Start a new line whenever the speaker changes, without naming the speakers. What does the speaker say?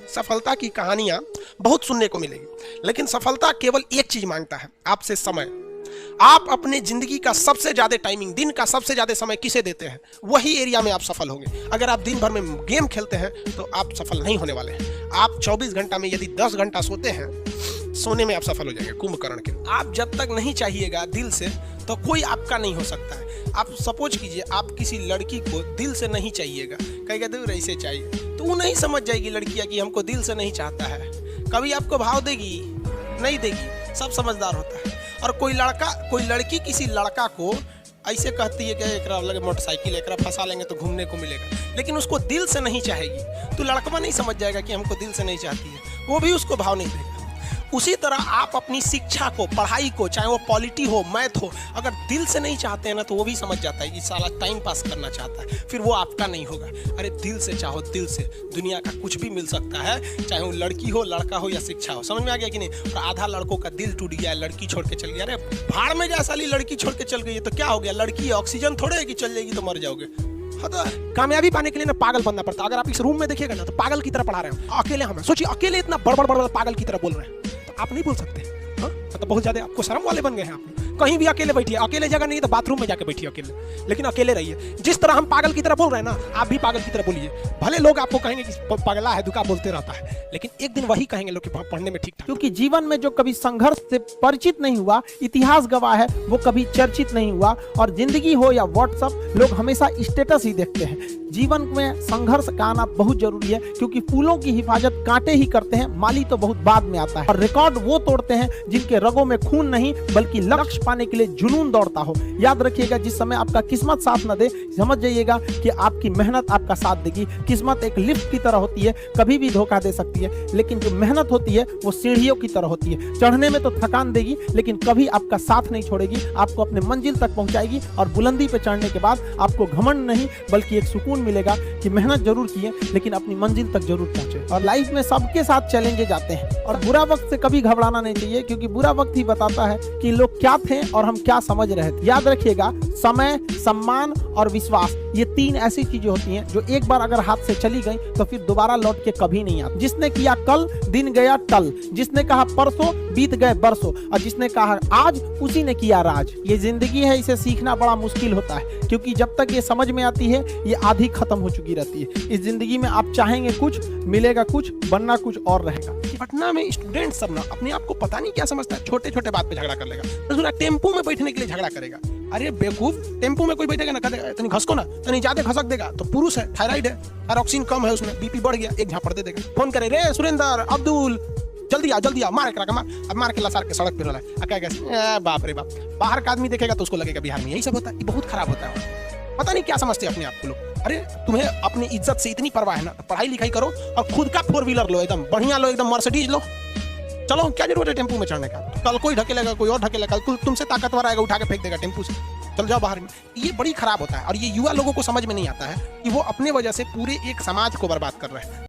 सफलता की कहानियां बहुत सुनने को मिलेगी, लेकिन सफलता केवल एक चीज मांगता है, आपसे समय। आप अपने जिंदगी का सबसे ज्यादा टाइमिंग, दिन का सबसे ज्यादा समय किसे देते हैं, वही एरिया में आप सफल होंगे। अगर आप दिन भर में गेम खेलते हैं तो आप सफल नहीं होने वाले हैं। आप 24 घंटा में यदि 10 घंटा सोते हैं, सोने में आप सफल हो जाएंगे कुंभकर्ण के। आप जब तक नहीं चाहिएगा दिल से, तो कोई आपका नहीं हो सकता है। आप सपोज कीजिए, आप किसी लड़की को दिल से नहीं चाहिएगा, कहेगा दूर ऐसे चाहिए, तो वो नहीं समझ जाएगी लड़कियां कि हमको दिल से नहीं चाहता है। कभी आपको भाव देगी? नहीं देगी। सब समझदार होता है। और कोई लड़की किसी लड़का को ऐसे कहती है कि एकरा लगे मोटरसाइकिल, एकरा फंसा लेंगे तो घूमने को मिलेगा, लेकिन उसको दिल से नहीं चाहेगी, तो लड़का नहीं समझ जाएगा कि हमको दिल से नहीं चाहती है, वो भी उसको भाव नहीं देगा। उसी तरह आप अपनी शिक्षा को, पढ़ाई को, चाहे वो पॉलिटी हो, मैथ हो, अगर दिल से नहीं चाहते हैं ना, तो वो भी समझ जाता है कि साला टाइम पास करना चाहता है, फिर वो आपका नहीं होगा। अरे दिल से चाहो, दिल से दुनिया का कुछ भी मिल सकता है, चाहे वो लड़की हो, लड़का हो या शिक्षा हो। समझ में आ गया कि नहीं? और आधा लड़कों का दिल टूट गया, लड़की छोड़ के चल गया। अरे भाड़ में जा साली, लड़की छोड़ के चल गई है तो क्या हो गया? लड़की ऑक्सीजन थोड़े है कि चल जाएगी तो मर जाओगे। कामयाबी पाने के लिए ना पागल बनना पड़ता। अगर आप इस रूम में देखिएगा ना, तो पागल की तरह पढ़ा रहे हैं अकेले। हमें सोचिए, अकेले इतना बड़ पागल की तरह बोल रहे हैं, तो आप नहीं बोल सकते। मतलब बहुत ज्यादा आपको शर्म वाले बन गए हैं। आप कहीं भी अकेले बैठिए, अकेले जगह नहीं तो बाथरूम में जाके बैठिए अकेले, लेकिन अकेले रहिए। जिस तरह हम पागल की तरह बोल रहे हैं ना, आप भी पागल की तरह बोलिए। भले लोग आपको कहेंगे कि पगला है, दुका बोलते रहता है, लेकिन एक दिन वही कहेंगे लोग कि पढ़ने में ठीक ठाक।
क्योंकि जीवन में जो कभी संघर्ष से परिचित नहीं हुआ, इतिहास गवाह है, वो कभी चर्चित नहीं हुआ। और जिंदगी हो या व्हाट्सएप, लोग हमेशा स्टेटस ही देखते हैं। जीवन में संघर्ष का आना बहुत जरूरी है, क्योंकि फूलों की हिफाजत कांटे ही करते हैं, माली तो बहुत बाद में आता है। और रिकॉर्ड वो तोड़ते हैं जिनके रगों में खून नहीं, बल्कि लक्ष्य पाने के लिए जुनून दौड़ता हो। याद रखिएगा, जिस समय आपका किस्मत साथ न दे, समझ जाइएगा कि आपकी मेहनत आपका साथ देगी। किस्मत एक लिफ्ट की तरह होती है, कभी भी धोखा दे सकती है, लेकिन जो मेहनत होती है वो सीढ़ियों की तरह होती है। चढ़ने में तो थकान देगी, लेकिन कभी आपका साथ नहीं छोड़ेगी, आपको अपने मंजिल तक पहुंचाएगी। और बुलंदी पे चढ़ने के बाद आपको घमंड नहीं, बल्कि एक सुकून मिलेगा कि मेहनत जरूर किए, लेकिन अपनी मंजिल तक जरूर पहुंचे। और लाइफ में सबके साथ चैलेंजेस आते हैं, और बुरा वक्त से कभी घबराना नहीं चाहिए, क्योंकि बुरा वक्त ही बताता है कि लोग क्या थे और हम क्या समझ रहे थे। याद रखिएगा, समय, सम्मान और विश्वास, ये तीन ऐसी चीजें होती हैं जो एक बार अगर हाथ से चली गई तो फिर दोबारा लौट के कभी नहीं आती। जिसने किया कल, दिन गया टल। जिसने कहा परसों, बीत गए बरसों। और जिसने कहा आज, उसी ने किया राज। ये जिंदगी है, इसे सीखना बड़ा मुश्किल होता है, क्योंकि जब तक ये समझ में आती है, ये आधी खत्म हो चुकी रहती है। इस जिंदगी में आप चाहेंगे कुछ, मिलेगा कुछ, बनना कुछ और रहेगा।
पटना में स्टूडेंट सब ना अपने आप को पता नहीं क्या समझता है, छोटे छोटे बात पे झगड़ा कर लेगा। तो टेम्पो में बैठने के लिए झगड़ा करेगा। अरे बेवकूफ, टेम्पो में कोई बैठेगा ना, कहेगा तनी घसको ना, तनी ज्यादा घसक देगा तो पुरुष है, थायराइड है, ऑक्सीजन कम है उसमें, बीपी बढ़ गया, एक झापड़ दे देगा। फोन करे, रे सुरेंद्र, अब्दुल, जल्दी आ, मार के रखा, अब मार के लसार के सड़क पे रहा है। बाप रे बाप, बाहर का आदमी देखेगा तो उसको लगेगा बिहार में यही सब होता है। ये बहुत खराब होता है। पता नहीं क्या समझते अपने आप को लोग। अरे तुम्हें अपनी इज्जत से इतनी परवाह है ना, तो पढ़ाई लिखाई करो और खुद का 4 व्हीलर लो, एकदम बढ़िया लो, एकदम मर्सिडीज लो। चलो, क्या जरूरत है टेम्पो में चढ़ने का? तो कल कोई ढकेलेगा, कोई और ढकेलेगा, तुमसे ताकतवर आएगा, उठा के फेंक देगा टेम्पो से। चल जाओ बाहर में। ये बड़ी खराब होता है, और ये युवा लोगों को समझ में नहीं आता है कि वो अपने वजह से पूरे एक समाज को बर्बाद कर रहे हैं।